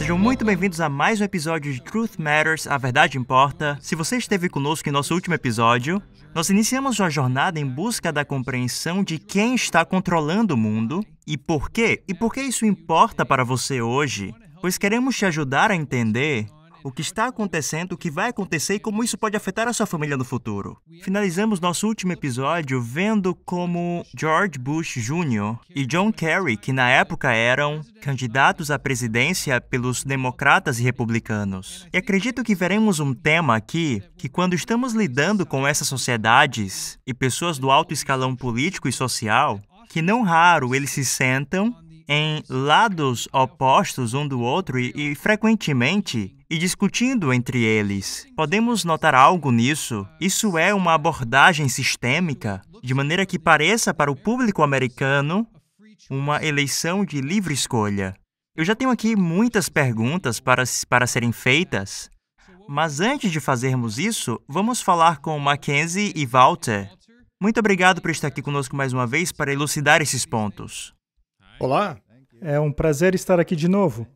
Sejam muito bem-vindos a mais um episódio de Truth Matters, A Verdade Importa. Se você esteve conosco em nosso último episódio, nós iniciamos uma jornada em busca da compreensão de quem está controlando o mundo e por quê. E por que isso importa para você hoje? Pois queremos te ajudar a entender o que está acontecendo, o que vai acontecer e como isso pode afetar a sua família no futuro. Finalizamos nosso último episódio vendo como George Bush Jr. e John Kerry, que na época eram candidatos à presidência pelos democratas e republicanos. E acredito que veremos um tema aqui que, quando estamos lidando com essas sociedades e pessoas do alto escalão político e social, que não raro eles se sentam em lados opostos um do outro e frequentemente discutindo entre eles. Podemos notar algo nisso? Isso é uma abordagem sistêmica, de maneira que pareça para o público americano uma eleição de livre escolha. Eu já tenho aqui muitas perguntas para serem feitas, mas antes de fazermos isso, vamos falar com Mackenzie e Walter. Muito obrigado por estar aqui conosco mais uma vez para elucidar esses pontos. Olá! É um prazer estar aqui de novo.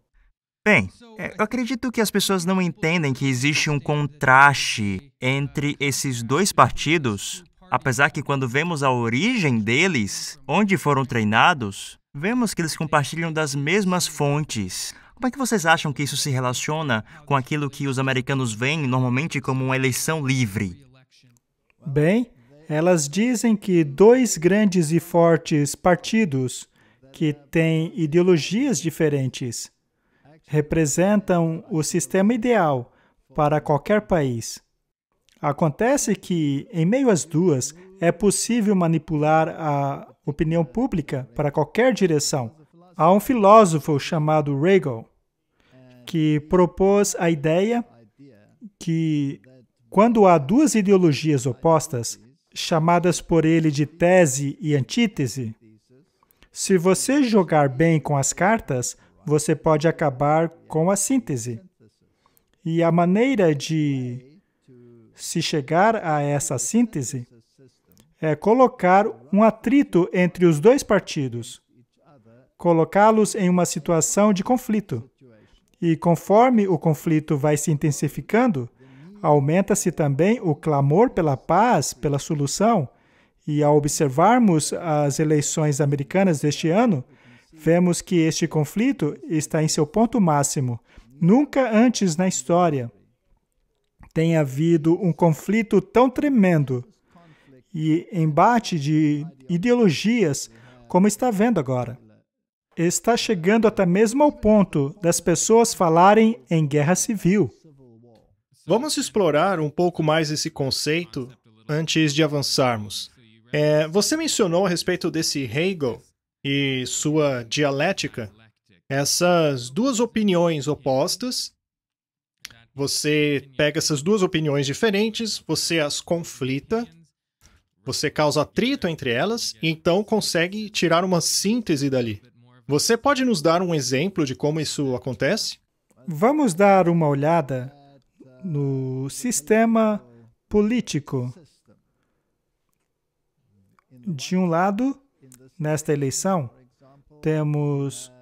Bem, eu acredito que as pessoas não entendem que existe um contraste entre esses dois partidos, apesar que quando vemos a origem deles, onde foram treinados, vemos que eles compartilham das mesmas fontes. Como é que vocês acham que isso se relaciona com aquilo que os americanos veem normalmente como uma eleição livre? Bem, elas dizem que dois grandes e fortes partidos que têm ideologias diferentes representam o sistema ideal para qualquer país. Acontece que, em meio às duas, é possível manipular a opinião pública para qualquer direção. Há um filósofo chamado Hegel que propôs a ideia que, quando há duas ideologias opostas, chamadas por ele de tese e antítese, se você jogar bem com as cartas, você pode acabar com a síntese. E a maneira de se chegar a essa síntese é colocar um atrito entre os dois partidos, colocá-los em uma situação de conflito. E conforme o conflito vai se intensificando, aumenta-se também o clamor pela paz, pela solução. E ao observarmos as eleições americanas deste ano, vemos que este conflito está em seu ponto máximo. Nunca antes na história tem havido um conflito tão tremendo e embate de ideologias como está vendo agora. Está chegando até mesmo ao ponto das pessoas falarem em guerra civil. Vamos explorar um pouco mais esse conceito antes de avançarmos. Você mencionou a respeito desse Hegel e sua dialética. Essas duas opiniões opostas, você pega essas duas opiniões diferentes, você as conflita, você causa atrito entre elas e então consegue tirar uma síntese dali. Você pode nos dar um exemplo de como isso acontece? Vamos dar uma olhada no sistema político. De um lado, nesta eleição, temos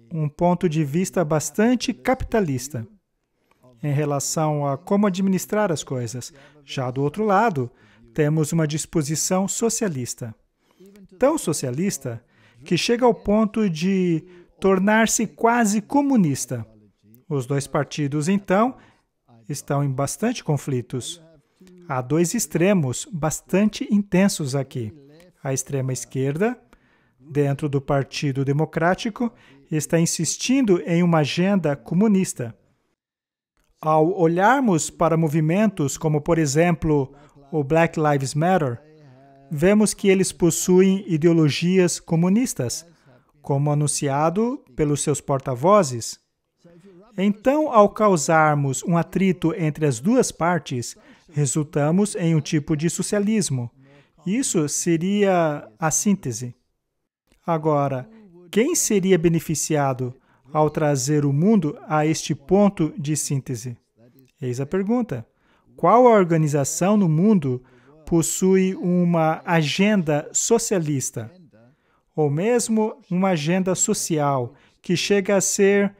um ponto de vista bastante capitalista em relação a como administrar as coisas. Já do outro lado, temos uma disposição socialista. Tão socialista que chega ao ponto de tornar-se quase comunista. Os dois partidos, então, estão em bastante conflitos. Há dois extremos bastante intensos aqui. A extrema esquerda, dentro do Partido Democrático, está insistindo em uma agenda comunista. Ao olharmos para movimentos como, por exemplo, o Black Lives Matter, vemos que eles possuem ideologias comunistas, como anunciado pelos seus porta-vozes. Então, ao causarmos um atrito entre as duas partes, resultamos em um tipo de socialismo. Isso seria a síntese. Agora, quem seria beneficiado ao trazer o mundo a este ponto de síntese? Eis a pergunta. Qual a organização no mundo possui uma agenda socialista? Ou mesmo uma agenda social que chega a ser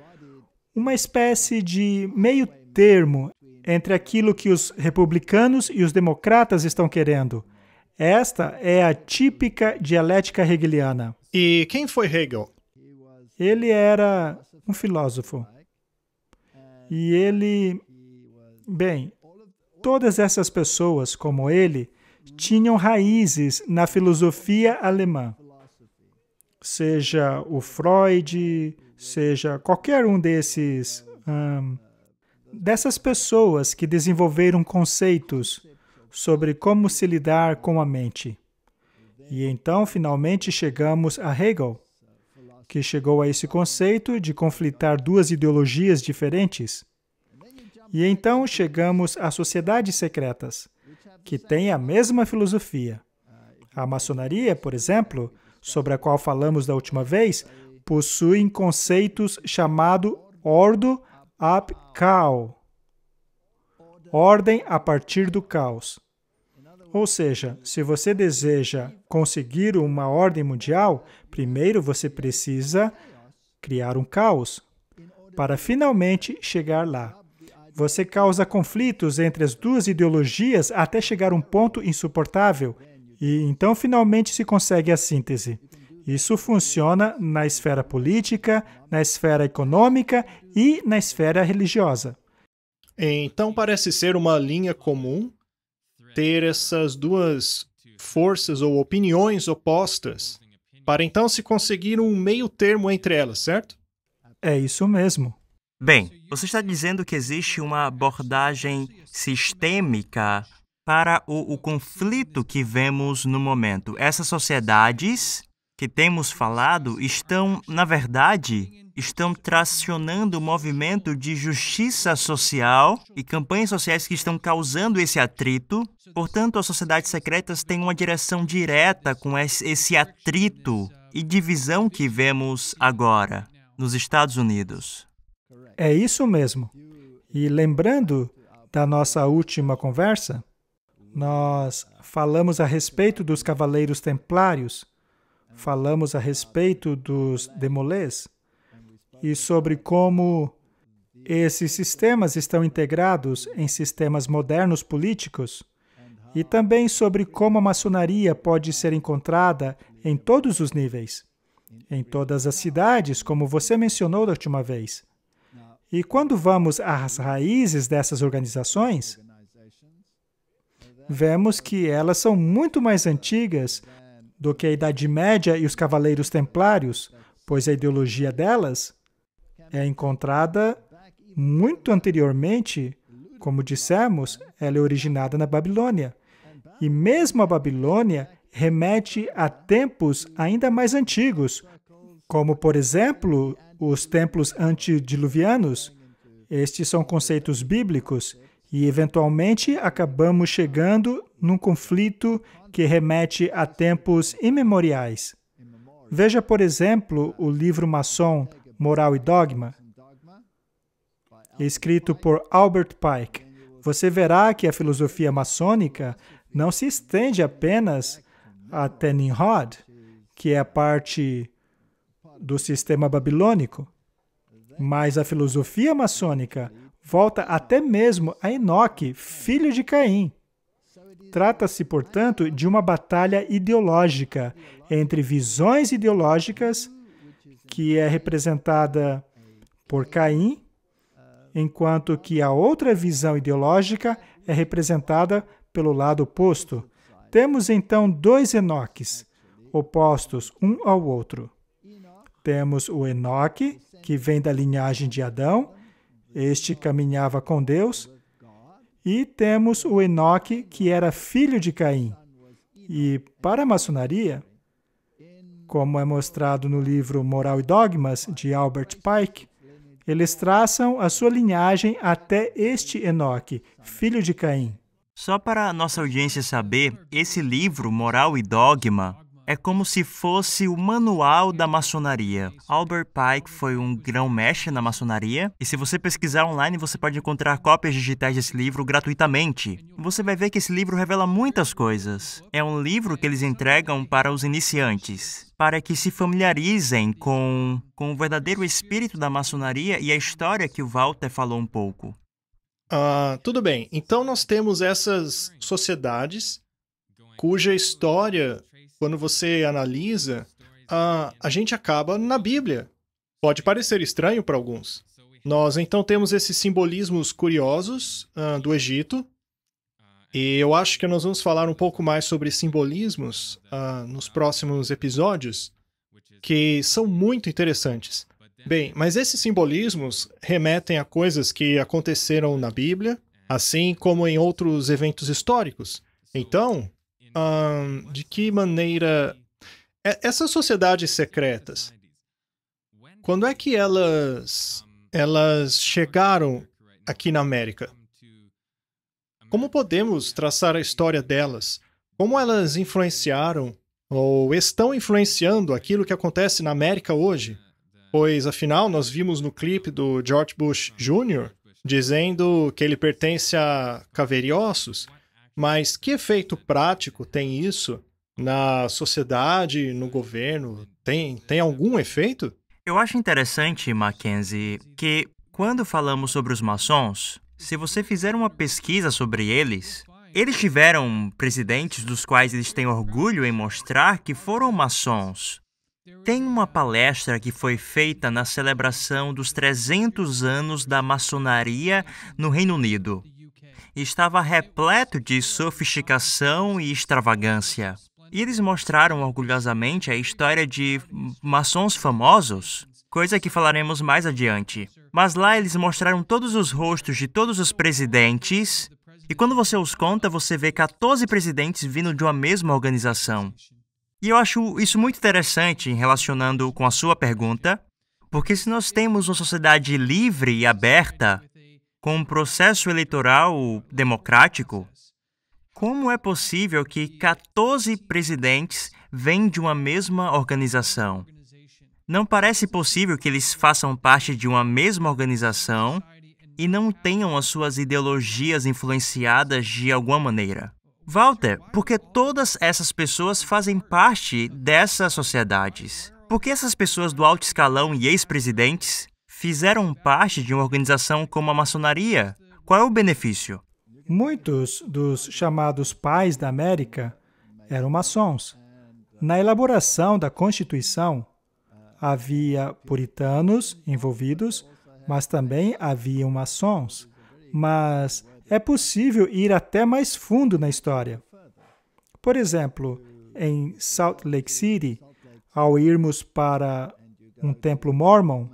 uma espécie de meio termo entre aquilo que os republicanos e os democratas estão querendo. Esta é a típica dialética hegeliana. E quem foi Hegel? Ele era um filósofo. E todas essas pessoas, como ele, tinham raízes na filosofia alemã. Seja o Freud, seja qualquer um dessas pessoas que desenvolveram conceitos sobre como se lidar com a mente. E então, finalmente, chegamos a Hegel, que chegou a esse conceito de conflitar duas ideologias diferentes. E então chegamos às sociedades secretas, que têm a mesma filosofia. A maçonaria, por exemplo, sobre a qual falamos da última vez, possui conceitos chamados Ordo ab Chaos, ordem a partir do caos. Ou seja, se você deseja conseguir uma ordem mundial, primeiro você precisa criar um caos para finalmente chegar lá. Você causa conflitos entre as duas ideologias até chegar a um ponto insuportável e então finalmente se consegue a síntese. Isso funciona na esfera política, na esfera econômica e na esfera religiosa. Então parece ser uma linha comum ter essas duas forças ou opiniões opostas para então se conseguir um meio termo entre elas, certo? É isso mesmo. Bem, você está dizendo que existe uma abordagem sistêmica para o conflito que vemos no momento. Essas sociedades que temos falado na verdade, tracionando o movimento de justiça social e campanhas sociais que estão causando esse atrito. Portanto, as sociedades secretas têm uma direção direta com esse atrito e divisão que vemos agora nos Estados Unidos. É isso mesmo. E lembrando da nossa última conversa, nós falamos a respeito dos Cavaleiros Templários, falamos a respeito dos Demolés e sobre como esses sistemas estão integrados em sistemas modernos políticos e também sobre como a maçonaria pode ser encontrada em todos os níveis, em todas as cidades, como você mencionou da última vez. E quando vamos às raízes dessas organizações, vemos que elas são muito mais antigas do que a Idade Média e os Cavaleiros Templários, pois a ideologia delas é encontrada muito anteriormente, como dissemos, ela é originada na Babilônia. E mesmo a Babilônia remete a tempos ainda mais antigos, como, por exemplo, os templos antediluvianos. Estes são conceitos bíblicos e, eventualmente, acabamos chegando num conflito que remete a tempos imemoriais. Veja, por exemplo, o livro maçom Moral e Dogma, escrito por Albert Pike. Você verá que a filosofia maçônica não se estende apenas até Nimrod, que é a parte do sistema babilônico, mas a filosofia maçônica volta até mesmo a Enoque, filho de Caim. Trata-se, portanto, de uma batalha ideológica entre visões ideológicas, que é representada por Caim, enquanto que a outra visão ideológica é representada pelo lado oposto. Temos, então, dois Enoques, opostos um ao outro. Temos o Enoque, que vem da linhagem de Adão, este caminhava com Deus, e temos o Enoque, que era filho de Caim. E para a maçonaria, como é mostrado no livro Moral e Dogmas, de Albert Pike, eles traçam a sua linhagem até este Enoque, filho de Caim. Só para a nossa audiência saber, esse livro, Moral e Dogma, é como se fosse o manual da maçonaria. Albert Pike foi um grão-mestre na maçonaria, e se você pesquisar online, você pode encontrar cópias digitais desse livro gratuitamente. Você vai ver que esse livro revela muitas coisas. É um livro que eles entregam para os iniciantes, para que se familiarizem com o verdadeiro espírito da maçonaria e a história que o Walter falou um pouco. Tudo bem. Então nós temos essas sociedades cuja história, quando você analisa, a gente acaba na Bíblia. Pode parecer estranho para alguns. Nós então temos esses simbolismos curiosos do Egito, e eu acho que nós vamos falar um pouco mais sobre simbolismos nos próximos episódios, que são muito interessantes. Bem, mas esses simbolismos remetem a coisas que aconteceram na Bíblia, assim como em outros eventos históricos. Então, de que maneira essas sociedades secretas, quando é que elas chegaram aqui na América? Como podemos traçar a história delas? Como elas influenciaram ou estão influenciando aquilo que acontece na América hoje? Pois, afinal, nós vimos no clipe do George Bush Jr. dizendo que ele pertence a Caveira e Ossos, mas que efeito prático tem isso na sociedade, no governo? Tem algum efeito? Eu acho interessante, Mackenzie, que quando falamos sobre os maçons, se você fizer uma pesquisa sobre eles tiveram presidentes dos quais eles têm orgulho em mostrar que foram maçons. Tem uma palestra que foi feita na celebração dos 300 anos da maçonaria no Reino Unido. Estava repleto de sofisticação e extravagância. E eles mostraram orgulhosamente a história de maçons famosos, coisa que falaremos mais adiante. Mas lá eles mostraram todos os rostos de todos os presidentes, e quando você os conta, você vê 14 presidentes vindo de uma mesma organização. E eu acho isso muito interessante, relacionando com a sua pergunta, porque se nós temos uma sociedade livre e aberta, com um processo eleitoral democrático, como é possível que 14 presidentes vêm de uma mesma organização? Não parece possível que eles façam parte de uma mesma organização e não tenham as suas ideologias influenciadas de alguma maneira. Walter, porque todas essas pessoas fazem parte dessas sociedades? Porque essas pessoas do alto escalão e ex-presidentes fizeram parte de uma organização como a maçonaria? Qual é o benefício? Muitos dos chamados pais da América eram maçons. Na elaboração da Constituição, havia puritanos envolvidos, mas também haviam maçons. Mas é possível ir até mais fundo na história. Por exemplo, em Salt Lake City, ao irmos para um templo mórmon,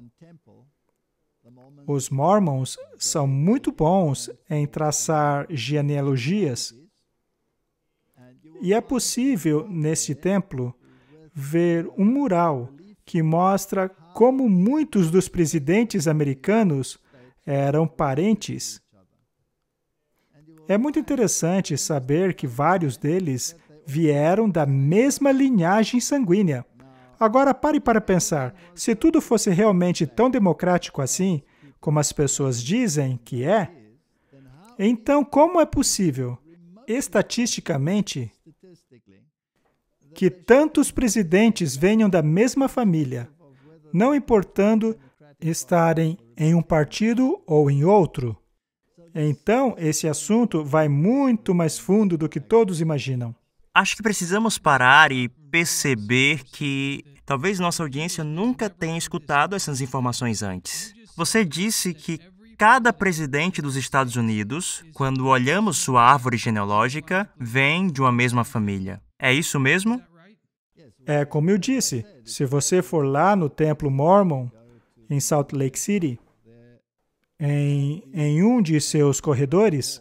os mormons são muito bons em traçar genealogias. E é possível, nesse templo, ver um mural que mostra como muitos dos presidentes americanos eram parentes. É muito interessante saber que vários deles vieram da mesma linhagem sanguínea. Agora, pare para pensar, se tudo fosse realmente tão democrático assim, como as pessoas dizem que é, então como é possível, estatisticamente, que tantos presidentes venham da mesma família, não importando estarem em um partido ou em outro? Então, esse assunto vai muito mais fundo do que todos imaginam. Acho que precisamos parar e perceber que talvez nossa audiência nunca tenha escutado essas informações antes. Você disse que cada presidente dos Estados Unidos, quando olhamos sua árvore genealógica, vem de uma mesma família. É isso mesmo? É como eu disse, se você for lá no Templo Mormon, em Salt Lake City, em um de seus corredores,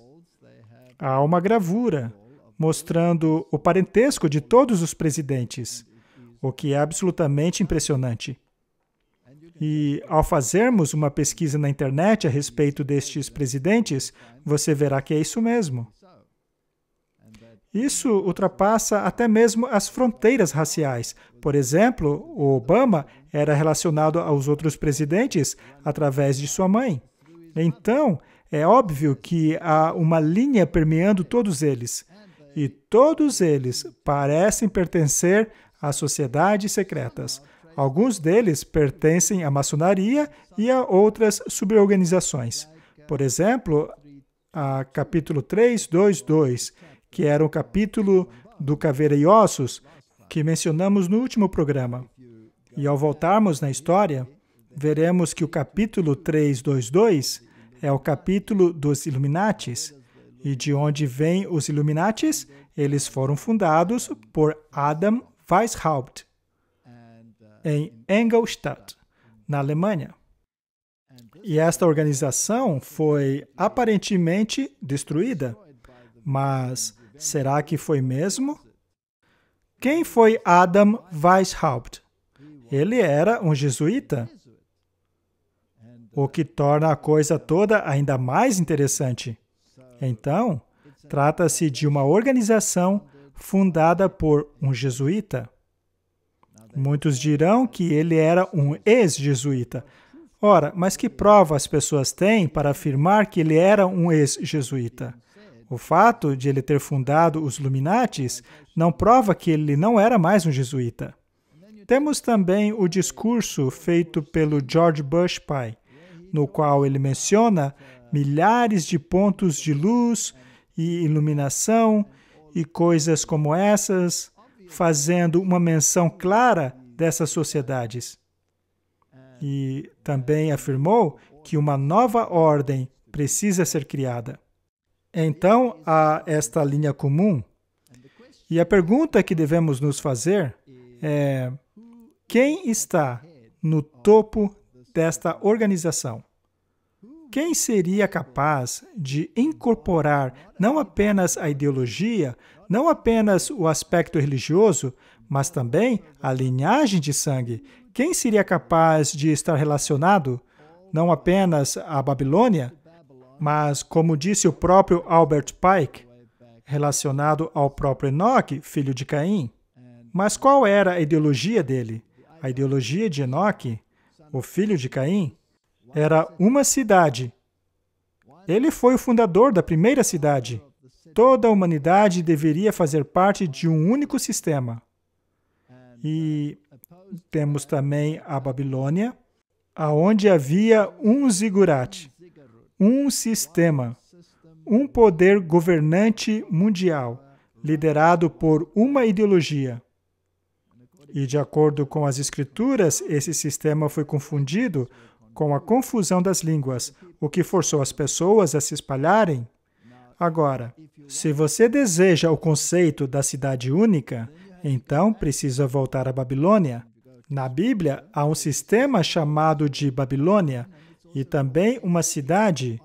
há uma gravura mostrando o parentesco de todos os presidentes, o que é absolutamente impressionante. E ao fazermos uma pesquisa na internet a respeito destes presidentes, você verá que é isso mesmo. Isso ultrapassa até mesmo as fronteiras raciais. Por exemplo, o Obama era relacionado aos outros presidentes através de sua mãe. Então, é óbvio que há uma linha permeando todos eles. E todos eles parecem pertencer as sociedades secretas. Alguns deles pertencem à maçonaria e a outras suborganizações. Por exemplo, a capítulo 322, que era o capítulo do Caveira e Ossos, que mencionamos no último programa. E ao voltarmos na história, veremos que o capítulo 322 é o capítulo dos Illuminatis. E de onde vêm os Illuminatis? Eles foram fundados por Adam Weishaupt, em Ingolstadt, na Alemanha. E esta organização foi aparentemente destruída. Mas será que foi mesmo? Quem foi Adam Weishaupt? Ele era um jesuíta, o que torna a coisa toda ainda mais interessante. Então, trata-se de uma organização fundada por um jesuíta. Muitos dirão que ele era um ex-jesuíta. Ora, mas que prova as pessoas têm para afirmar que ele era um ex-jesuíta? O fato de ele ter fundado os Illuminatis não prova que ele não era mais um jesuíta. Temos também o discurso feito pelo George Bush pai, no qual ele menciona milhares de pontos de luz e iluminação e coisas como essas, fazendo uma menção clara dessas sociedades. E também afirmou que uma nova ordem precisa ser criada. Então, há esta linha comum. E a pergunta que devemos nos fazer é: quem está no topo desta organização? Quem seria capaz de incorporar não apenas a ideologia, não apenas o aspecto religioso, mas também a linhagem de sangue? Quem seria capaz de estar relacionado não apenas à Babilônia, mas, como disse o próprio Albert Pike, relacionado ao próprio Enoque, filho de Caim? Mas qual era a ideologia dele? A ideologia de Enoque, o filho de Caim, era uma cidade. Ele foi o fundador da primeira cidade. Toda a humanidade deveria fazer parte de um único sistema. E temos também a Babilônia, aonde havia um zigurat, um sistema, um poder governante mundial, liderado por uma ideologia. E, de acordo com as Escrituras, esse sistema foi confundido com a confusão das línguas, o que forçou as pessoas a se espalharem. Agora, se você deseja o conceito da cidade única, então precisa voltar à Babilônia. Na Bíblia, há um sistema chamado de Babilônia e também uma cidade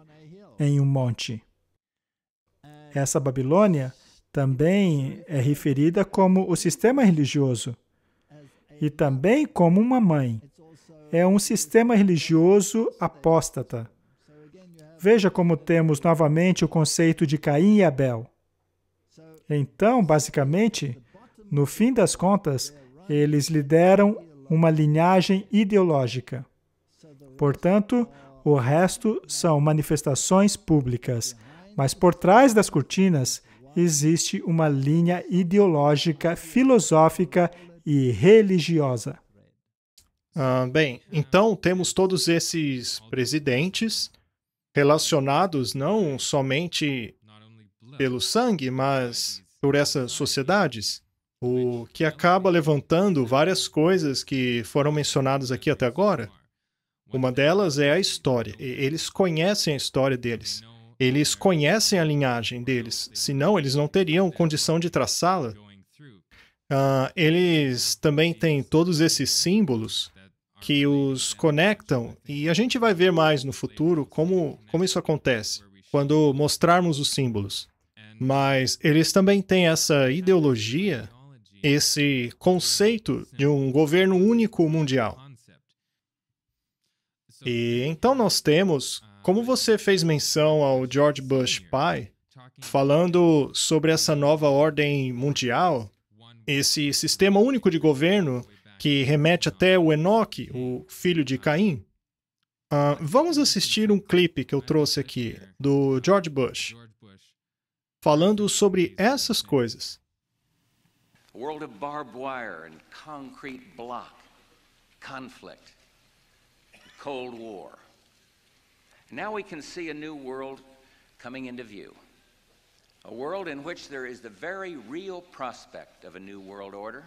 em um monte. Essa Babilônia também é referida como o sistema religioso e também como uma mãe. É um sistema religioso apóstata. Veja como temos novamente o conceito de Caim e Abel. Então, basicamente, no fim das contas, eles lideram uma linhagem ideológica. Portanto, o resto são manifestações públicas, mas por trás das cortinas existe uma linha ideológica, filosófica e religiosa. Bem, então temos todos esses presidentes relacionados não somente pelo sangue, mas por essas sociedades, o que acaba levantando várias coisas que foram mencionadas aqui até agora. Uma delas é a história. Eles conhecem a história deles. Eles conhecem a linhagem deles, senão eles não teriam condição de traçá-la. Eles também têm todos esses símbolos que os conectam, e a gente vai ver mais no futuro como isso acontece, quando mostrarmos os símbolos. Mas eles também têm essa ideologia, esse conceito de um governo único mundial. E então nós temos, como você fez menção ao George Bush pai, falando sobre essa nova ordem mundial, esse sistema único de governo que remete até o Enoque, o filho de Caim. Vamos assistir um clipe que eu trouxe aqui, do George Bush, falando sobre essas coisas. A world of barbed wire and concrete block, conflict, Cold War. And now we can see a new world coming into view. A world in which there is the very real prospect of a new world order.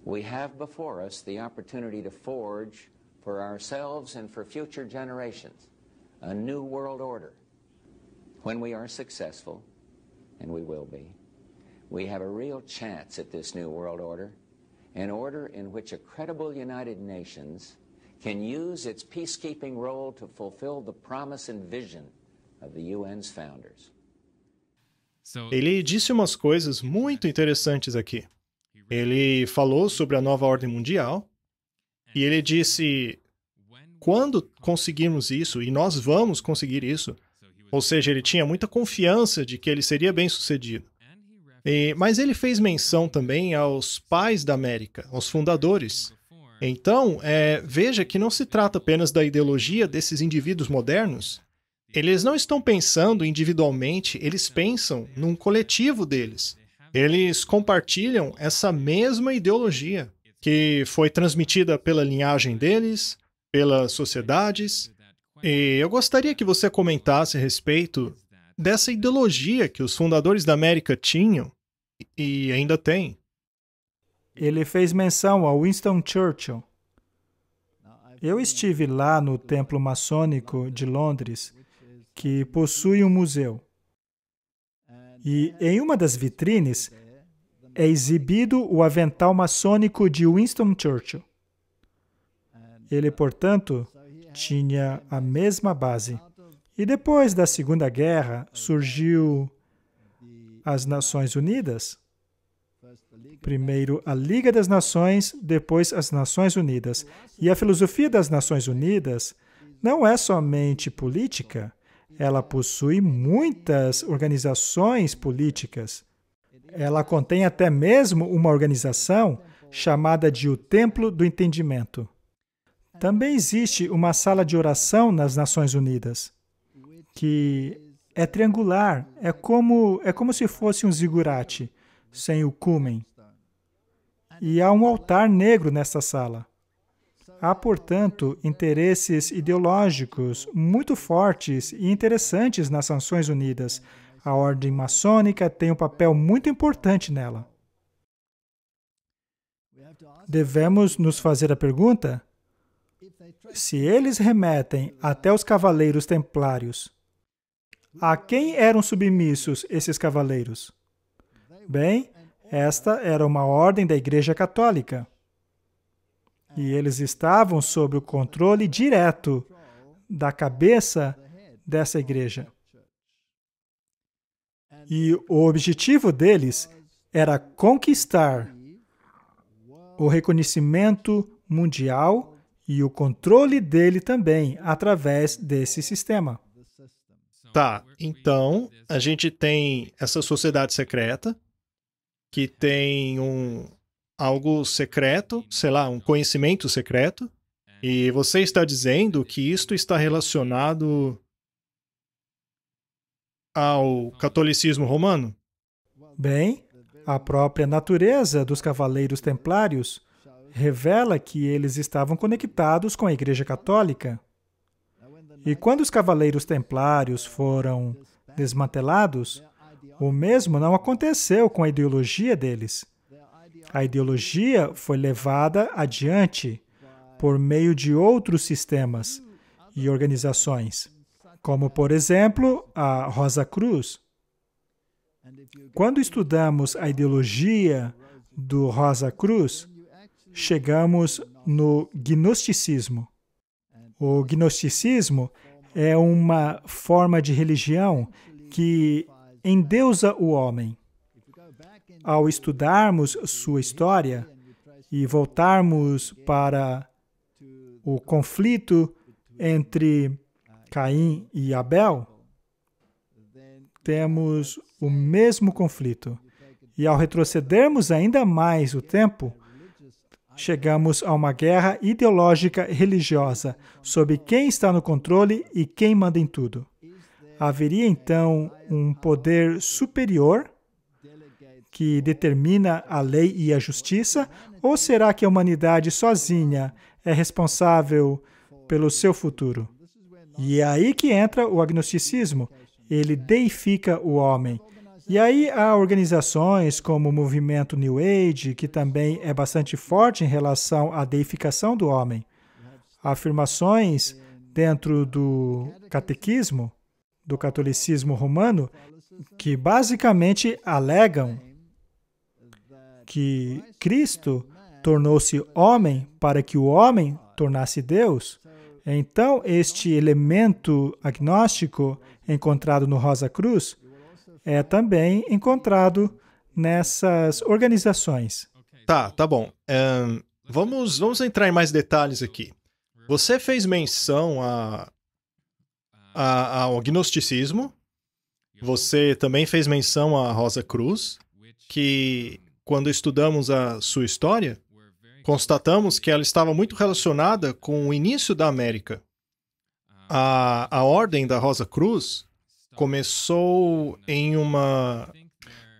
We have before us the opportunity to forge for ourselves and for future generations a new world order. When we are successful, and we will be, we have a real chance at this new world order, an order in which a credible United Nations can use its peacekeeping role to fulfill the promise and vision of the UN's founders. Ele disse umas coisas muito interessantes aqui. Ele falou sobre a nova ordem mundial e ele disse: quando conseguirmos isso, e nós vamos conseguir isso, ou seja, ele tinha muita confiança de que ele seria bem-sucedido. Mas ele fez menção também aos pais da América, aos fundadores. Então, veja que não se trata apenas da ideologia desses indivíduos modernos. Eles não estão pensando individualmente, eles pensam num coletivo deles. Eles compartilham essa mesma ideologia, que foi transmitida pela linhagem deles, pelas sociedades. E eu gostaria que você comentasse a respeito dessa ideologia que os fundadores da América tinham e ainda têm. Ele fez menção a Winston Churchill. Eu estive lá no Templo Maçônico de Londres, que possui um museu. E em uma das vitrines é exibido o avental maçônico de Winston Churchill. Ele, portanto, tinha a mesma base. E depois da Segunda Guerra, surgiu as Nações Unidas. Primeiro a Liga das Nações, depois as Nações Unidas. E a filosofia das Nações Unidas não é somente política, ela possui muitas organizações políticas. Ela contém até mesmo uma organização chamada de o Templo do Entendimento. Também existe uma sala de oração nas Nações Unidas, que é triangular, é como se fosse um zigurate, sem o cúmen. E há um altar negro nesta sala. Há, portanto, interesses ideológicos muito fortes e interessantes nas Nações Unidas. A ordem maçônica tem um papel muito importante nela. Devemos nos fazer a pergunta: se eles remetem até os cavaleiros templários, a quem eram submissos esses cavaleiros? Bem, esta era uma ordem da Igreja Católica. E eles estavam sob o controle direto da cabeça dessa igreja. E o objetivo deles era conquistar o reconhecimento mundial e o controle dele também através desse sistema. Tá, então a gente tem essa sociedade secreta que tem algo secreto, sei lá, um conhecimento secreto, e você está dizendo que isto está relacionado ao catolicismo romano? Bem, a própria natureza dos cavaleiros templários revela que eles estavam conectados com a Igreja Católica. E quando os cavaleiros templários foram desmantelados, o mesmo não aconteceu com a ideologia deles. A ideologia foi levada adiante por meio de outros sistemas e organizações, como, por exemplo, a Rosa Cruz. Quando estudamos a ideologia do Rosa Cruz, chegamos no gnosticismo. O gnosticismo é uma forma de religião que endeusa o homem. Ao estudarmos sua história e voltarmos para o conflito entre Caim e Abel, temos o mesmo conflito. E ao retrocedermos ainda mais o tempo, chegamos a uma guerra ideológica religiosa sobre quem está no controle e quem manda em tudo. Haveria então um poder superior que determina a lei e a justiça? Ou será que a humanidade sozinha é responsável pelo seu futuro? E é aí que entra o agnosticismo. Ele deifica o homem. E aí há organizações como o movimento New Age, que também é bastante forte em relação à deificação do homem. Há afirmações dentro do catequismo, do catolicismo romano, que basicamente alegam que Cristo tornou-se homem para que o homem tornasse Deus. Então, este elemento agnóstico encontrado no Rosa Cruz é também encontrado nessas organizações. Tá bom. Vamos entrar em mais detalhes aqui. Você fez menção ao gnosticismo, você também fez menção à Rosa Cruz, que, quando estudamos a sua história, constatamos que ela estava muito relacionada com o início da América. A Ordem da Rosa Cruz começou em uma...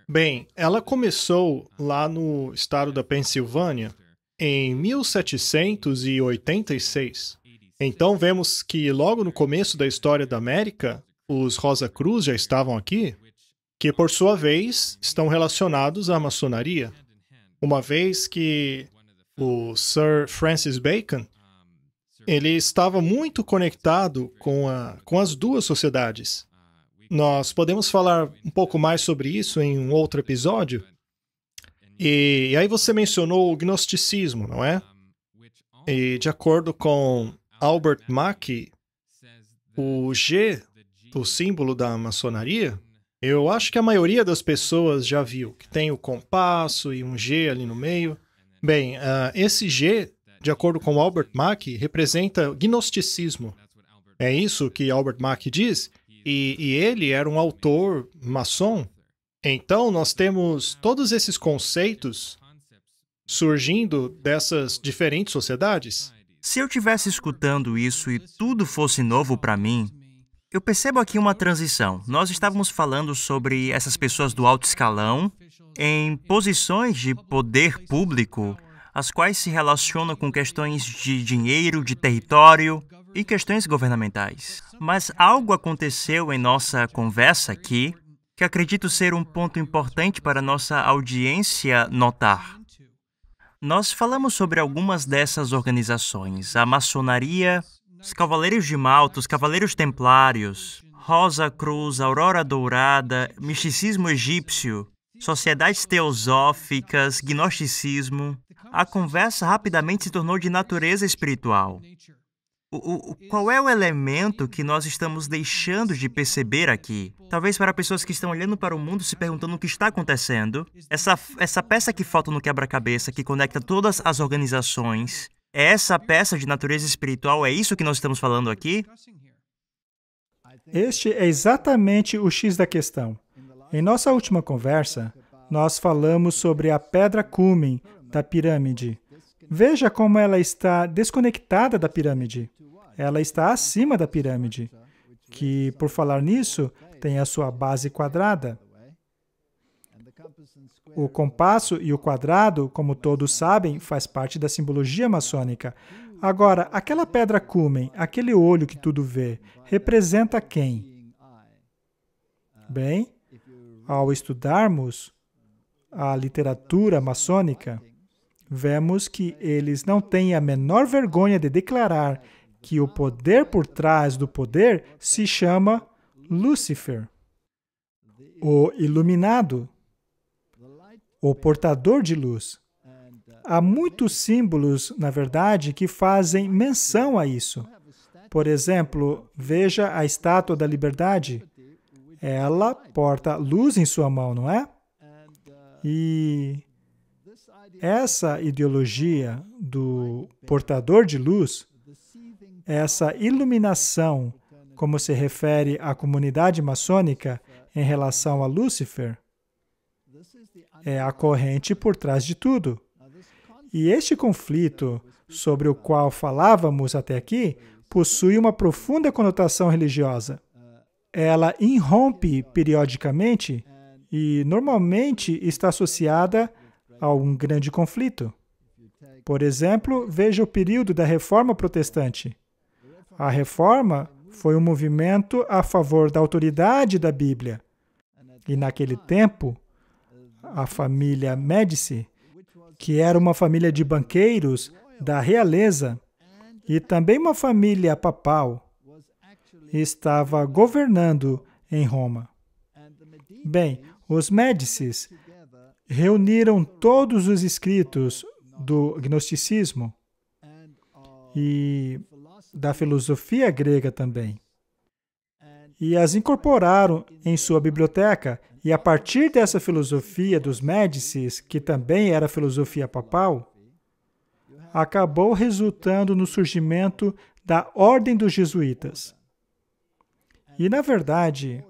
Bem, ela começou lá no estado da Pensilvânia em 1786. Então vemos que logo no começo da história da América, os Rosa Cruz já estavam aqui, que por sua vez estão relacionados à maçonaria, uma vez que o Sir Francis Bacon, ele estava muito conectado com as duas sociedades. Nós podemos falar um pouco mais sobre isso em um outro episódio. E aí você mencionou o gnosticismo, não é? E de acordo com Albert Mackey, o G, o símbolo da maçonaria, eu acho que a maioria das pessoas já viu, que tem o compasso e um G ali no meio. Bem, esse G, de acordo com Albert Mackey, representa gnosticismo. É isso que Albert Mackey diz? E ele era um autor maçom. Então, nós temos todos esses conceitos surgindo dessas diferentes sociedades. Se eu estivesse escutando isso e tudo fosse novo para mim, eu percebo aqui uma transição. Nós estávamos falando sobre essas pessoas do alto escalão em posições de poder público, as quais se relacionam com questões de dinheiro, de território e questões governamentais. Mas algo aconteceu em nossa conversa aqui que acredito ser um ponto importante para nossa audiência notar. Nós falamos sobre algumas dessas organizações, a maçonaria, os Cavaleiros de Malta, os Cavaleiros Templários, Rosa Cruz, Aurora Dourada, misticismo egípcio, sociedades teosóficas, gnosticismo. A conversa rapidamente se tornou de natureza espiritual. Qual é o elemento que nós estamos deixando de perceber aqui? Talvez para pessoas que estão olhando para o mundo se perguntando o que está acontecendo. Essa peça que falta no quebra-cabeça, que conecta todas as organizações, é essa peça de natureza espiritual? É isso que nós estamos falando aqui? Este é exatamente o X da questão. Em nossa última conversa, nós falamos sobre a pedra cúmen da pirâmide. Veja como ela está desconectada da pirâmide. Ela está acima da pirâmide, que, por falar nisso, tem a sua base quadrada. O compasso e o quadrado, como todos sabem, faz parte da simbologia maçônica. Agora, aquela pedra cúmen, aquele olho que tudo vê, representa quem? Bem, ao estudarmos a literatura maçônica, vemos que eles não têm a menor vergonha de declarar que o poder por trás do poder se chama Lúcifer, o iluminado, o portador de luz. Há muitos símbolos, na verdade, que fazem menção a isso. Por exemplo, veja a Estátua da Liberdade. Ela porta luz em sua mão, não é? E essa ideologia do portador de luz, essa iluminação, como se refere à comunidade maçônica em relação a Lúcifer, é a corrente por trás de tudo. E este conflito, sobre o qual falávamos até aqui, possui uma profunda conotação religiosa. Ela irrompe periodicamente e normalmente está associada a um grande conflito. Por exemplo, veja o período da Reforma Protestante. A Reforma foi um movimento a favor da autoridade da Bíblia. E naquele tempo, a família Médici, que era uma família de banqueiros da realeza e também uma família papal, estava governando em Roma. Bem, os Médicis reuniram todos os escritos do gnosticismo e da filosofia grega também, e as incorporaram em sua biblioteca. E a partir dessa filosofia dos Médicis, que também era filosofia papal, acabou resultando no surgimento da Ordem dos Jesuítas. E, na verdade,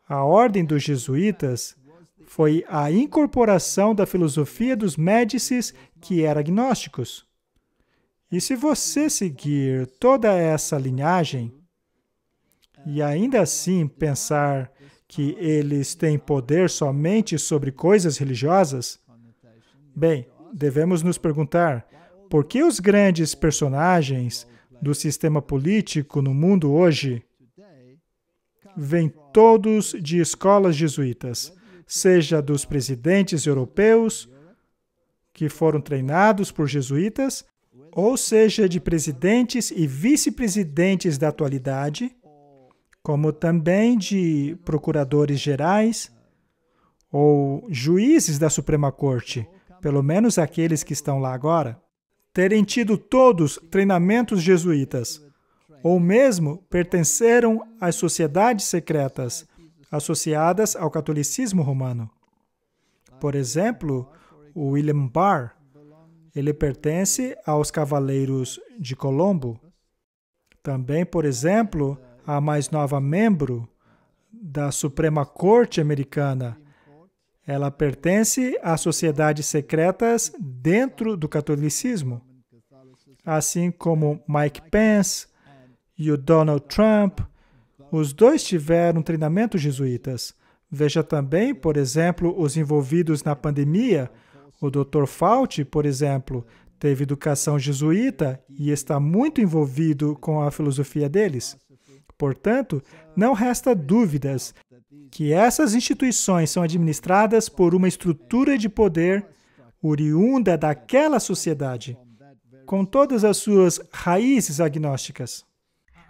a Ordem dos Jesuítas foi a incorporação da filosofia dos Médicis, que era gnósticos. E se você seguir toda essa linhagem, e ainda assim pensar que eles têm poder somente sobre coisas religiosas, bem, devemos nos perguntar por que os grandes personagens do sistema político no mundo hoje vêm todos de escolas jesuítas, seja dos presidentes europeus, que foram treinados por jesuítas, ou seja de presidentes e vice-presidentes da atualidade, como também de procuradores gerais ou juízes da Suprema Corte, pelo menos aqueles que estão lá agora, terem tido todos treinamentos jesuítas, ou mesmo pertenceram às sociedades secretas associadas ao catolicismo romano. Por exemplo, o William Barr, ele pertence aos Cavaleiros de Colombo. Também, por exemplo, a mais nova membro da Suprema Corte americana, ela pertence às sociedades secretas dentro do catolicismo, assim como Mike Pence e o Donald Trump. Os dois tiveram treinamento jesuítas. Veja também, por exemplo, os envolvidos na pandemia. O Dr. Fauci, por exemplo, teve educação jesuíta e está muito envolvido com a filosofia deles. Portanto, não resta dúvidas que essas instituições são administradas por uma estrutura de poder oriunda daquela sociedade, com todas as suas raízes agnósticas.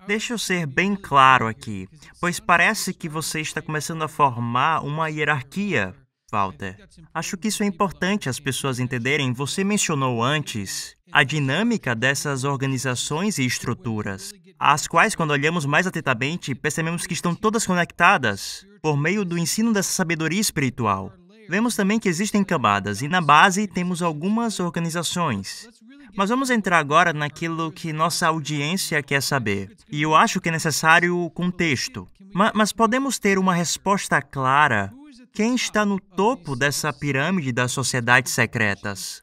Deixa eu ser bem claro aqui, pois parece que você está começando a formar uma hierarquia, Walter. Acho que isso é importante as pessoas entenderem. Você mencionou antes a dinâmica dessas organizações e estruturas, as quais, quando olhamos mais atentamente, percebemos que estão todas conectadas por meio do ensino dessa sabedoria espiritual. Vemos também que existem camadas, e na base temos algumas organizações. Mas vamos entrar agora naquilo que nossa audiência quer saber. E eu acho que é necessário o contexto. Mas podemos ter uma resposta clara. Quem está no topo dessa pirâmide das sociedades secretas?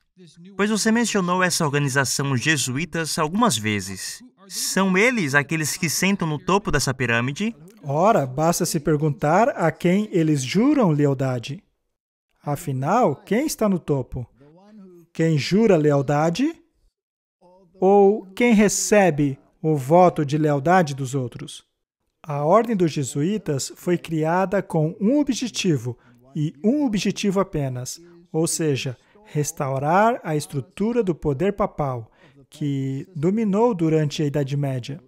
Pois você mencionou essa organização jesuítas algumas vezes. São eles aqueles que sentam no topo dessa pirâmide? Ora, basta se perguntar a quem eles juram lealdade. Afinal, quem está no topo? Quem jura lealdade? Ou quem recebe o voto de lealdade dos outros? A Ordem dos Jesuítas foi criada com um objetivo, e um objetivo apenas, ou seja, restaurar a estrutura do poder papal, que dominou durante a Idade Média.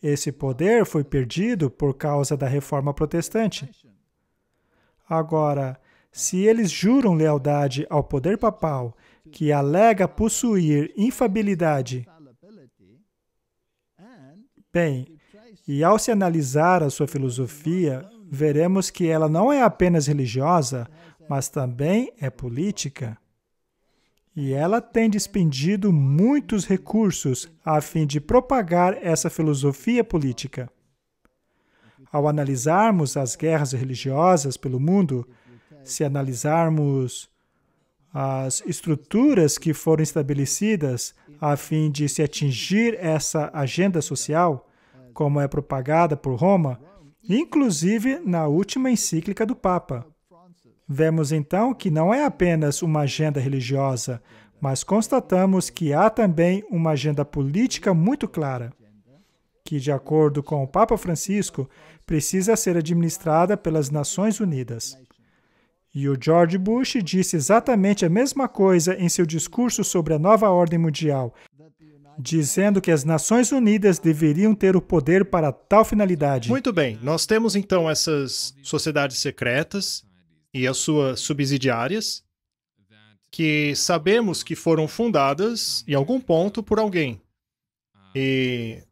Esse poder foi perdido por causa da Reforma Protestante. Agora, se eles juram lealdade ao poder papal, que alega possuir infabilidade, bem, e ao se analisar a sua filosofia, veremos que ela não é apenas religiosa, mas também é política. E ela tem despendido muitos recursos a fim de propagar essa filosofia política. Ao analisarmos as guerras religiosas pelo mundo, se analisarmos as estruturas que foram estabelecidas a fim de se atingir essa agenda social, como é propagada por Roma, inclusive na última encíclica do Papa. Vemos então que não é apenas uma agenda religiosa, mas constatamos que há também uma agenda política muito clara, que, de acordo com o Papa Francisco, precisa ser administrada pelas Nações Unidas. E o George Bush disse exatamente a mesma coisa em seu discurso sobre a nova ordem mundial, dizendo que as Nações Unidas deveriam ter o poder para tal finalidade. Muito bem, nós temos então essas sociedades secretas e as suas subsidiárias, que sabemos que foram fundadas em algum ponto por alguém. E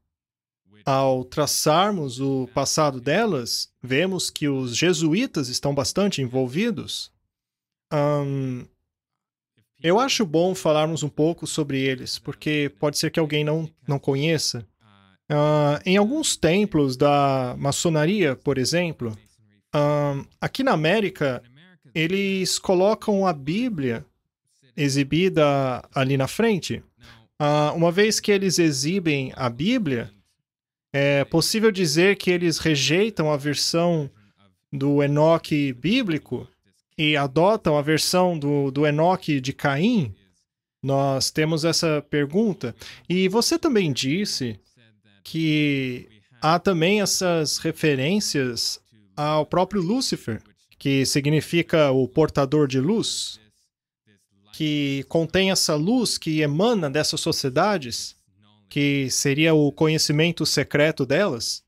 ao traçarmos o passado delas, vemos que os jesuítas estão bastante envolvidos. Eu acho bom falarmos um pouco sobre eles, porque pode ser que alguém não conheça. Em alguns templos da maçonaria, por exemplo, aqui na América, eles colocam a Bíblia exibida ali na frente. Uma vez que eles exibem a Bíblia, é possível dizer que eles rejeitam a versão do Enoque bíblico e adotam a versão do Enoque de Caim? Nós temos essa pergunta. E você também disse que há também essas referências ao próprio Lúcifer, que significa o portador de luz, que contém essa luz que emana dessas sociedades, que seria o conhecimento secreto delas.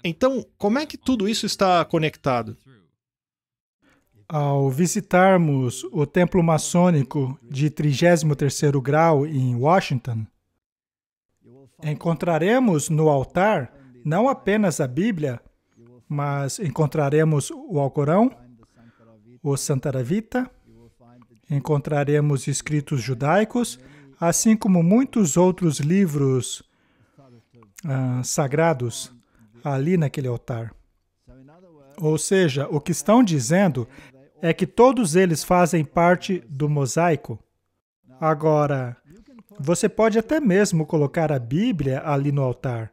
Então, como é que tudo isso está conectado? Ao visitarmos o templo maçônico de 33º grau em Washington, encontraremos no altar não apenas a Bíblia, mas encontraremos o Alcorão, o Santaravita, encontraremos escritos judaicos, assim como muitos outros livros sagrados ali naquele altar. Ou seja, o que estão dizendo é que todos eles fazem parte do mosaico. Agora, você pode até mesmo colocar a Bíblia ali no altar,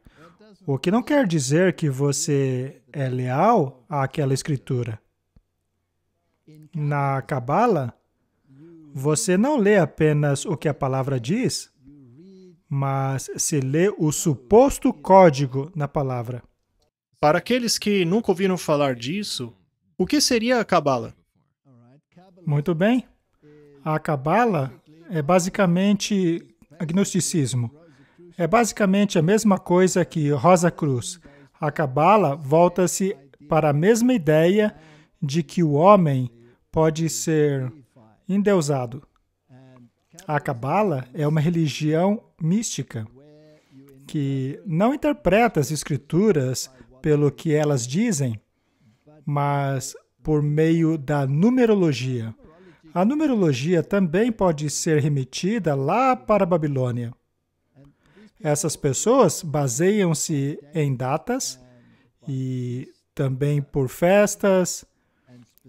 o que não quer dizer que você é leal àquela escritura. Na Cabala, você não lê apenas o que a palavra diz, mas se lê o suposto código na palavra. Para aqueles que nunca ouviram falar disso, o que seria a Cabala? Muito bem. A Cabala é basicamente agnosticismo. É basicamente a mesma coisa que Rosa Cruz. A Cabala volta-se para a mesma ideia de que o homem pode ser endeusado. A Cabala é uma religião mística que não interpreta as escrituras pelo que elas dizem, mas por meio da numerologia. A numerologia também pode ser remetida lá para a Babilônia. Essas pessoas baseiam-se em datas e também por festas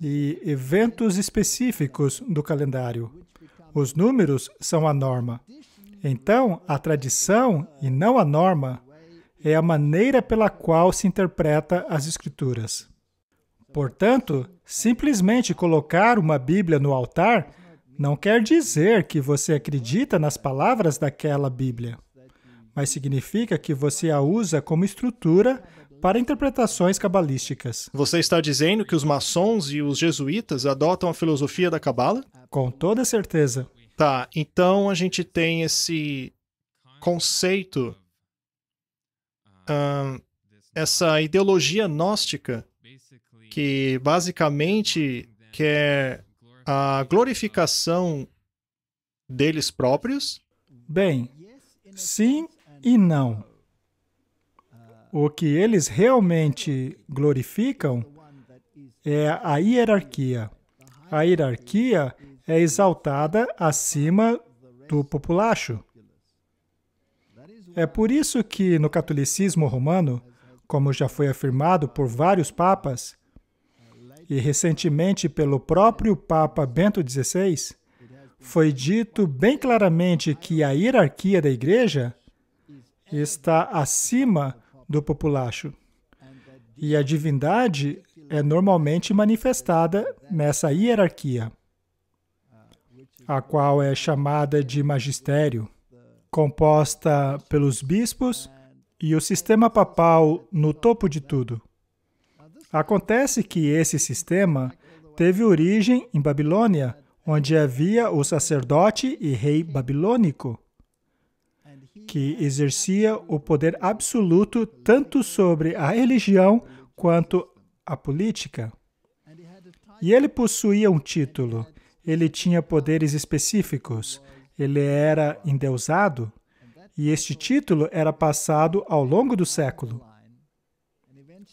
e eventos específicos do calendário. Os números são a norma. Então, a tradição, e não a norma, é a maneira pela qual se interpreta as Escrituras. Portanto, simplesmente colocar uma Bíblia no altar não quer dizer que você acredita nas palavras daquela Bíblia, mas significa que você a usa como estrutura para interpretações cabalísticas. Você está dizendo que os maçons e os jesuítas adotam a filosofia da Cabala? Com toda certeza. Tá, então a gente tem esse conceito, essa ideologia gnóstica, que basicamente quer a glorificação deles próprios? Bem, sim e não. O que eles realmente glorificam é a hierarquia. A hierarquia é exaltada acima do populacho. É por isso que no catolicismo romano, como já foi afirmado por vários papas, e recentemente pelo próprio Papa Bento XVI, foi dito bem claramente que a hierarquia da Igreja está acima do populacho. E a divindade é normalmente manifestada nessa hierarquia, a qual é chamada de magistério, composta pelos bispos e o sistema papal no topo de tudo. Acontece que esse sistema teve origem em Babilônia, onde havia o sacerdote e rei babilônico, que exercia o poder absoluto tanto sobre a religião quanto a política. E ele possuía um título, ele tinha poderes específicos, ele era endeusado, e este título era passado ao longo do século.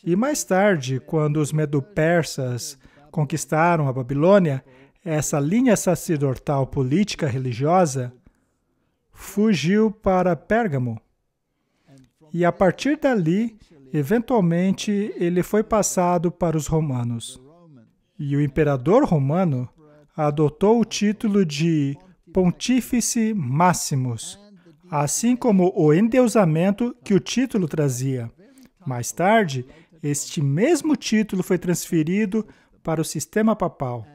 E mais tarde, quando os medo-persas conquistaram a Babilônia, essa linha sacerdotal política religiosa fugiu para Pérgamo. E a partir dali, eventualmente, ele foi passado para os romanos. E o imperador romano adotou o título de Pontífice Maximus, assim como o endeusamento que o título trazia. Mais tarde, este mesmo título foi transferido para o sistema papal.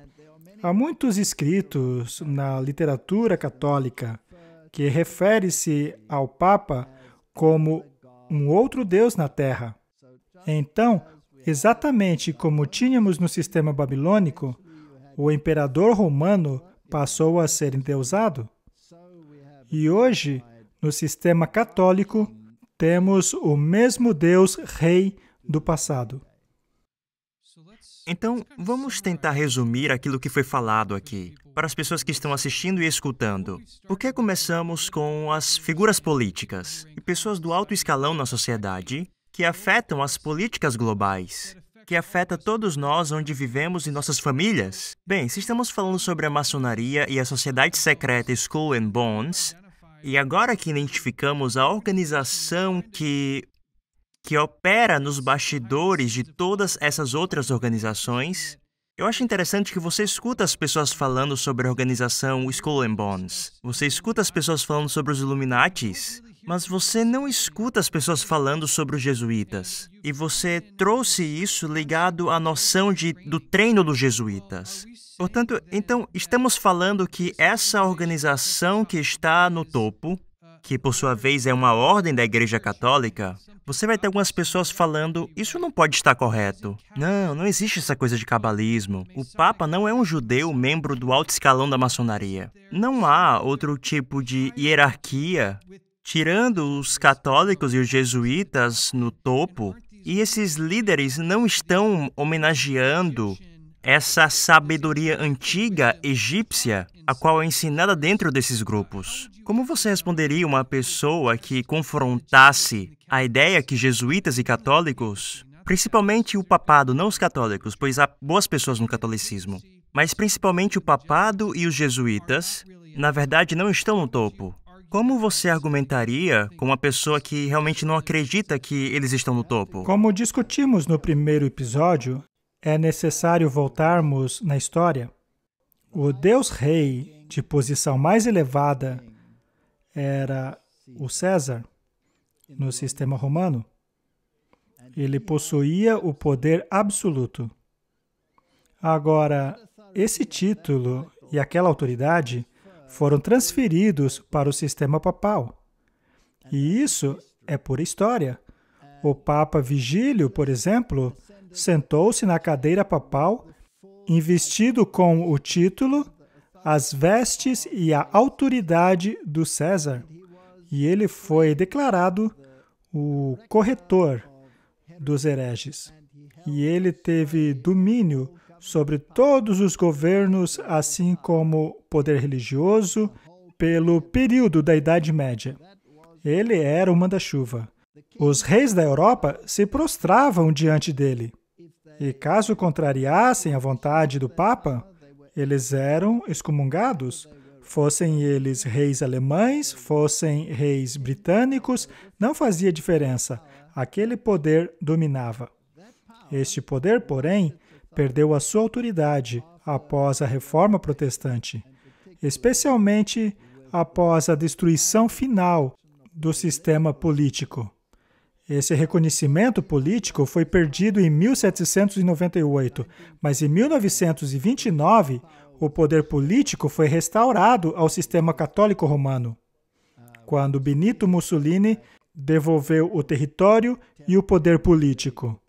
Há muitos escritos na literatura católica que refere-se ao Papa como um outro Deus na Terra. Então, exatamente como tínhamos no sistema babilônico, o imperador romano passou a ser endeusado. E hoje, no sistema católico, temos o mesmo Deus Rei do passado. Então, vamos tentar resumir aquilo que foi falado aqui, para as pessoas que estão assistindo e escutando. Por que começamos com as figuras políticas e pessoas do alto escalão na sociedade que afetam as políticas globais, que afeta todos nós onde vivemos e nossas famílias? Bem, se estamos falando sobre a maçonaria e a sociedade secreta Skull and Bones, e agora que identificamos a organização que opera nos bastidores de todas essas outras organizações, eu acho interessante que você escuta as pessoas falando sobre a organização Skull and Bones. Você escuta as pessoas falando sobre os Illuminatis, mas você não escuta as pessoas falando sobre os jesuítas. E você trouxe isso ligado à noção do treino dos jesuítas. Portanto, então, estamos falando que essa organização que está no topo, que por sua vez é uma ordem da Igreja Católica, você vai ter algumas pessoas falando, isso não pode estar correto. Não existe essa coisa de cabalismo. O Papa não é um judeu membro do alto escalão da maçonaria. Não há outro tipo de hierarquia, tirando os católicos e os jesuítas no topo, e esses líderes não estão homenageando essa sabedoria antiga egípcia, a qual é ensinada dentro desses grupos. Como você responderia uma pessoa que confrontasse a ideia que jesuítas e católicos, principalmente o papado, não os católicos, pois há boas pessoas no catolicismo, mas principalmente o papado e os jesuítas, na verdade não estão no topo? Como você argumentaria com uma pessoa que realmente não acredita que eles estão no topo? Como discutimos no primeiro episódio, é necessário voltarmos na história. O Deus Rei de posição mais elevada era o César, no sistema romano. Ele possuía o poder absoluto. Agora, esse título e aquela autoridade foram transferidos para o sistema papal. E isso é pura história. O Papa Vigílio, por exemplo, sentou-se na cadeira papal, investido com o título, as vestes e a autoridade do César. E ele foi declarado o corretor dos hereges. E ele teve domínio sobre todos os governos, assim como poder religioso, pelo período da Idade Média. Ele era o manda-chuva. Os reis da Europa se prostravam diante dele. E caso contrariassem a vontade do Papa, eles eram excomungados. Fossem eles reis alemães, fossem reis britânicos, não fazia diferença. Aquele poder dominava. Este poder, porém, perdeu a sua autoridade após a Reforma Protestante, especialmente após a destruição final do sistema político. Esse reconhecimento político foi perdido em 1798, mas em 1929, o poder político foi restaurado ao sistema católico romano, quando Benito Mussolini devolveu o território e o poder político.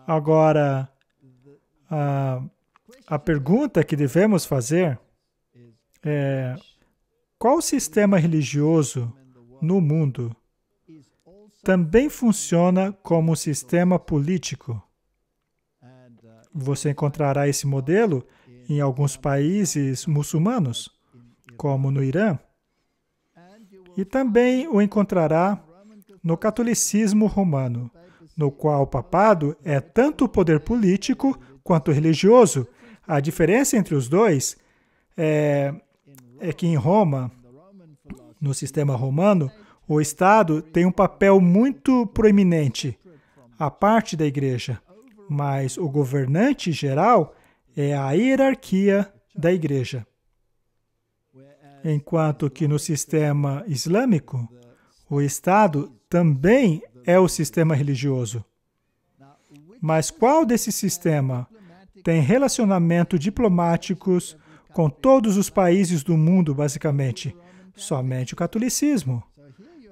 Agora, a pergunta que devemos fazer é: qual sistema religioso no mundo também funciona como sistema político? Você encontrará esse modelo em alguns países muçulmanos, como no Irã, e também o encontrará no catolicismo romano, no qual o papado é tanto poder político quanto religioso. A diferença entre os dois é que em Roma, no sistema romano, o Estado tem um papel muito proeminente, à parte da Igreja, mas o governante geral é a hierarquia da Igreja. Enquanto que no sistema islâmico, o Estado também é o sistema religioso. Mas qual desse sistema tem relacionamento diplomáticos com todos os países do mundo, basicamente? Somente o catolicismo.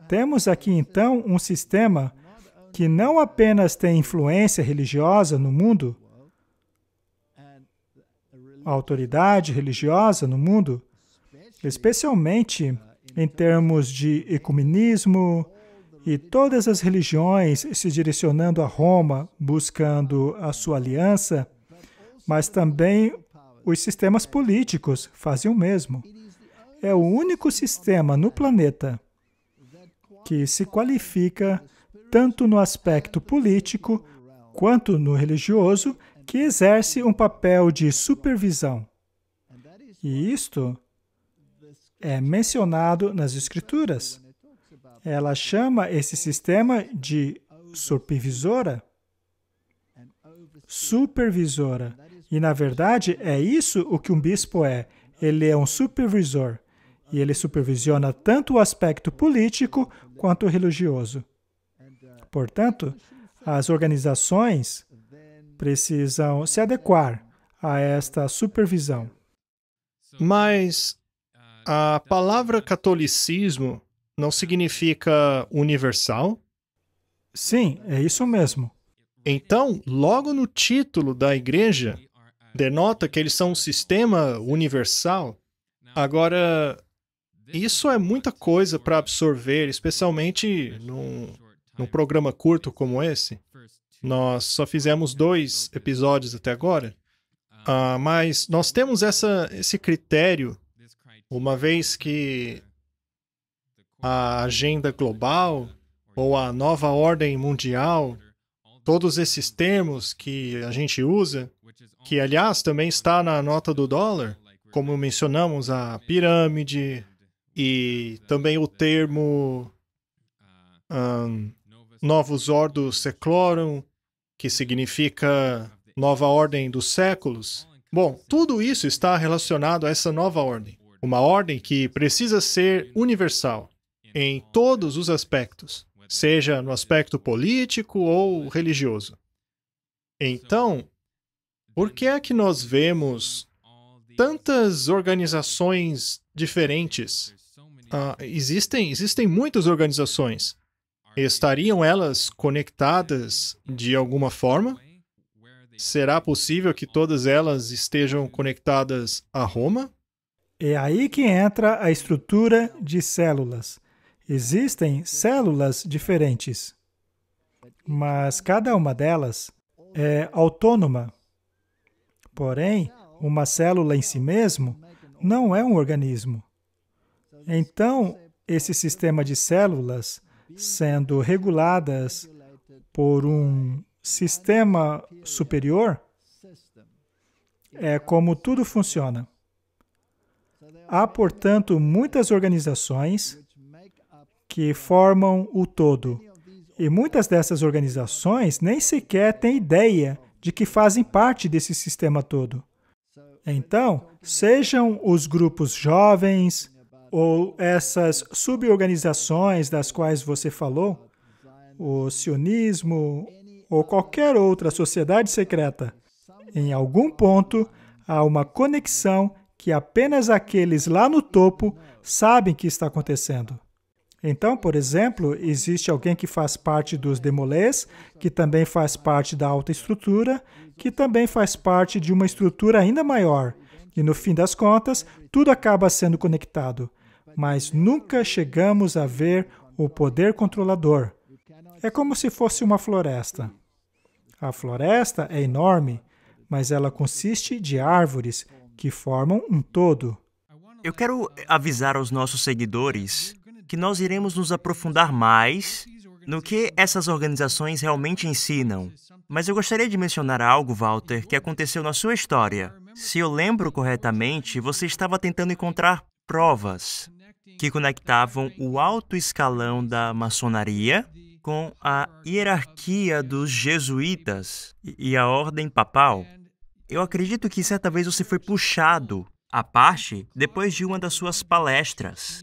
Temos aqui, então, um sistema que não apenas tem influência religiosa no mundo, autoridade religiosa no mundo, especialmente em termos de ecumenismo e todas as religiões se direcionando a Roma, buscando a sua aliança, mas também os sistemas políticos fazem o mesmo. É o único sistema no planeta que se qualifica tanto no aspecto político quanto no religioso, que exerce um papel de supervisão. E isto é mencionado nas Escrituras. Ela chama esse sistema de supervisora. Supervisora. E, na verdade, é isso o que um bispo é. Ele é um supervisor. E ele supervisiona tanto o aspecto político quanto o religioso. Portanto, as organizações precisam se adequar a esta supervisão. Mas a palavra catolicismo não significa universal? Sim, é isso mesmo. Então, logo no título da igreja, denota que eles são um sistema universal. Agora, isso é muita coisa para absorver, especialmente num programa curto como esse. Nós só fizemos 2 episódios até agora, mas nós temos esse critério, uma vez que a agenda global ou a nova ordem mundial, todos esses termos que a gente usa, que aliás também está na nota do dólar, como mencionamos a pirâmide e também o termo Novus Ordo Seclorum, que significa nova ordem dos séculos. Bom, tudo isso está relacionado a essa nova ordem. Uma ordem que precisa ser universal em todos os aspectos, seja no aspecto político ou religioso. Então, por que é que nós vemos tantas organizações diferentes? Existem muitas organizações. Estariam elas conectadas de alguma forma? Será possível que todas elas estejam conectadas a Roma? É aí que entra a estrutura de células. Existem células diferentes, mas cada uma delas é autônoma. Porém, uma célula em si mesmo não é um organismo. Então, esse sistema de células, sendo reguladas por um sistema superior, é como tudo funciona. Há, portanto, muitas organizações que formam o todo. E muitas dessas organizações nem sequer têm ideia de que fazem parte desse sistema todo. Então, sejam os grupos jovens ou essas suborganizações das quais você falou, o sionismo ou qualquer outra sociedade secreta, em algum ponto há uma conexão que apenas aqueles lá no topo sabem que está acontecendo. Então, por exemplo, existe alguém que faz parte dos demolês, que também faz parte da alta estrutura, que também faz parte de uma estrutura ainda maior. E no fim das contas, tudo acaba sendo conectado. Mas nunca chegamos a ver o poder controlador. É como se fosse uma floresta. A floresta é enorme, mas ela consiste de árvores que formam um todo. Eu quero avisar aos nossos seguidores que nós iremos nos aprofundar mais no que essas organizações realmente ensinam. Mas eu gostaria de mencionar algo, Walter, que aconteceu na sua história. Se eu lembro corretamente, você estava tentando encontrar provas que conectavam o alto escalão da maçonaria com a hierarquia dos jesuítas e a ordem papal. Eu acredito que certa vez você foi puxado à parte depois de uma das suas palestras.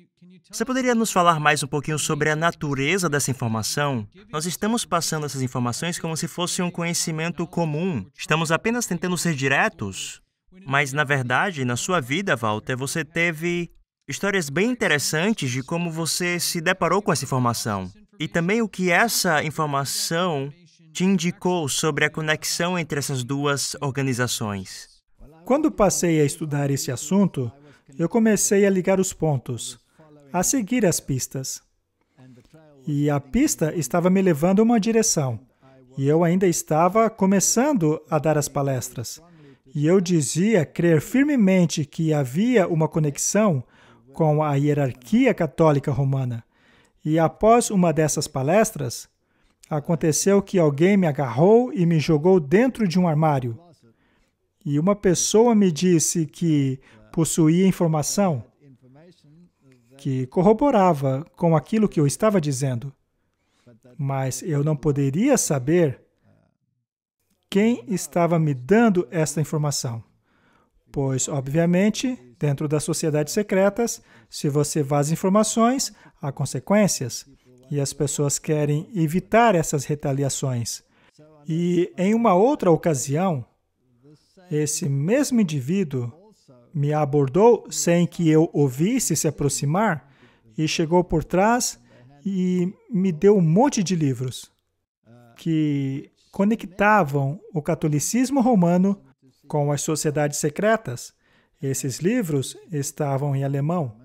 Você poderia nos falar mais um pouquinho sobre a natureza dessa informação? Nós estamos passando essas informações como se fosse um conhecimento comum. Estamos apenas tentando ser diretos. Mas, na verdade, na sua vida, Walter, você teve histórias bem interessantes de como você se deparou com essa informação. E também o que essa informação te indicou sobre a conexão entre essas duas organizações. Quando passei a estudar esse assunto, eu comecei a ligar os pontos, a seguir as pistas. E a pista estava me levando a uma direção. E eu ainda estava começando a dar as palestras. E eu dizia crer firmemente que havia uma conexão com a hierarquia católica romana. E após uma dessas palestras, aconteceu que alguém me agarrou e me jogou dentro de um armário. E uma pessoa me disse que possuía informação que corroborava com aquilo que eu estava dizendo. Mas eu não poderia saber quem estava me dando esta informação. Pois, obviamente, dentro das sociedades secretas, se você vaza informações, há consequências. E as pessoas querem evitar essas retaliações. E em uma outra ocasião, esse mesmo indivíduo me abordou sem que eu ouvisse se aproximar e chegou por trás e me deu um monte de livros que conectavam o catolicismo romano com as sociedades secretas. Esses livros estavam em alemão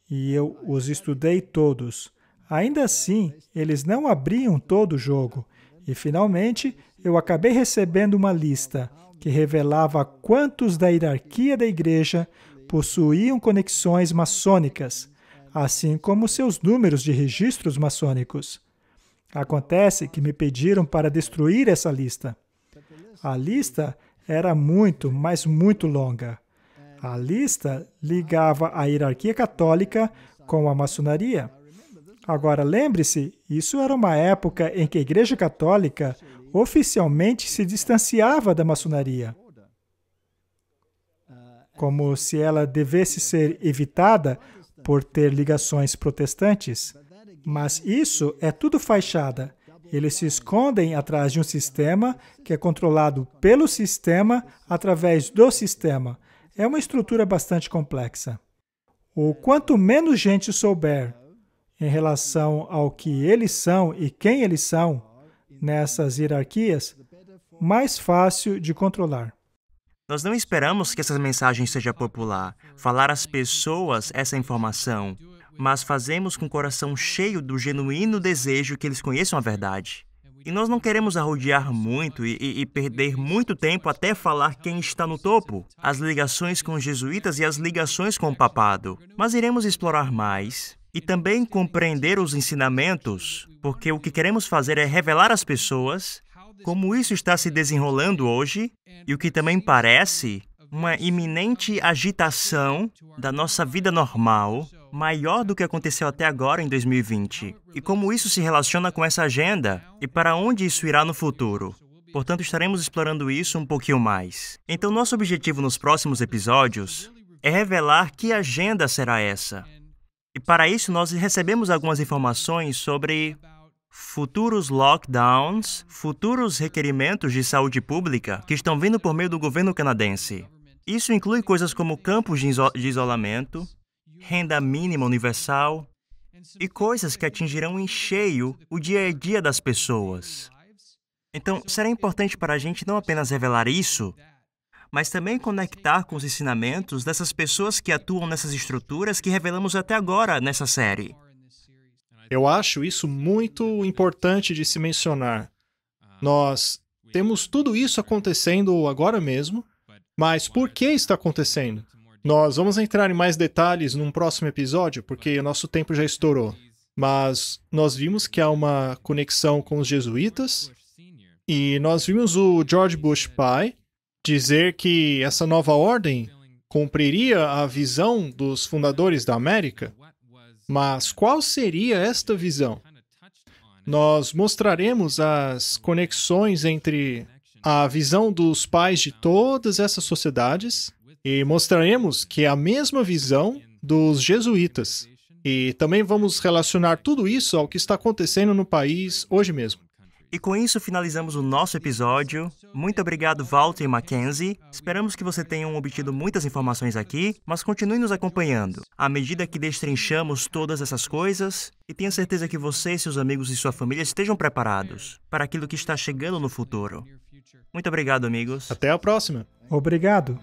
e eu os estudei todos. Ainda assim, eles não abriam todo o jogo e, finalmente, eu acabei recebendo uma lista que revelava quantos da hierarquia da igreja possuíam conexões maçônicas, assim como seus números de registros maçônicos. Acontece que me pediram para destruir essa lista. A lista era muito, mas muito longa. A lista ligava a hierarquia católica com a maçonaria. Agora, lembre-se, isso era uma época em que a Igreja Católica oficialmente se distanciava da maçonaria, como se ela devesse ser evitada por ter ligações protestantes. Mas isso é tudo fachada. Eles se escondem atrás de um sistema que é controlado pelo sistema através do sistema. É uma estrutura bastante complexa. O quanto menos gente souber em relação ao que eles são e quem eles são nessas hierarquias, mais fácil de controlar. Nós não esperamos que essa mensagem seja popular, falar às pessoas essa informação, mas fazemos com o coração cheio do genuíno desejo que eles conheçam a verdade. E nós não queremos arrodear muito e perder muito tempo até falar quem está no topo, as ligações com os jesuítas e as ligações com o papado. Mas iremos explorar mais e também compreender os ensinamentos, porque o que queremos fazer é revelar às pessoas como isso está se desenrolando hoje e o que também parece uma iminente agitação da nossa vida normal, maior do que aconteceu até agora em 2020, e como isso se relaciona com essa agenda e para onde isso irá no futuro. Portanto, estaremos explorando isso um pouquinho mais. Então, nosso objetivo nos próximos episódios é revelar que agenda será essa. E para isso, nós recebemos algumas informações sobre futuros lockdowns, futuros requerimentos de saúde pública que estão vindo por meio do governo canadense. Isso inclui coisas como campos de isolamento, renda mínima universal e coisas que atingirão em cheio o dia a dia das pessoas. Então, será importante para a gente não apenas revelar isso, mas também conectar com os ensinamentos dessas pessoas que atuam nessas estruturas que revelamos até agora nessa série. Eu acho isso muito importante de se mencionar. Nós temos tudo isso acontecendo agora mesmo, mas por que está acontecendo? Nós vamos entrar em mais detalhes num próximo episódio, porque o nosso tempo já estourou. Mas nós vimos que há uma conexão com os jesuítas, e nós vimos o George Bush pai dizer que essa nova ordem cumpriria a visão dos fundadores da América. Mas qual seria esta visão? Nós mostraremos as conexões entre a visão dos pais de todas essas sociedades e mostraremos que é a mesma visão dos jesuítas. E também vamos relacionar tudo isso ao que está acontecendo no país hoje mesmo. E com isso finalizamos o nosso episódio. Muito obrigado, Walter e Mackenzie. Esperamos que você tenham obtido muitas informações aqui, mas continue nos acompanhando à medida que destrinchamos todas essas coisas e tenha certeza que você, seus amigos e sua família estejam preparados para aquilo que está chegando no futuro. Muito obrigado, amigos. Até a próxima. Obrigado.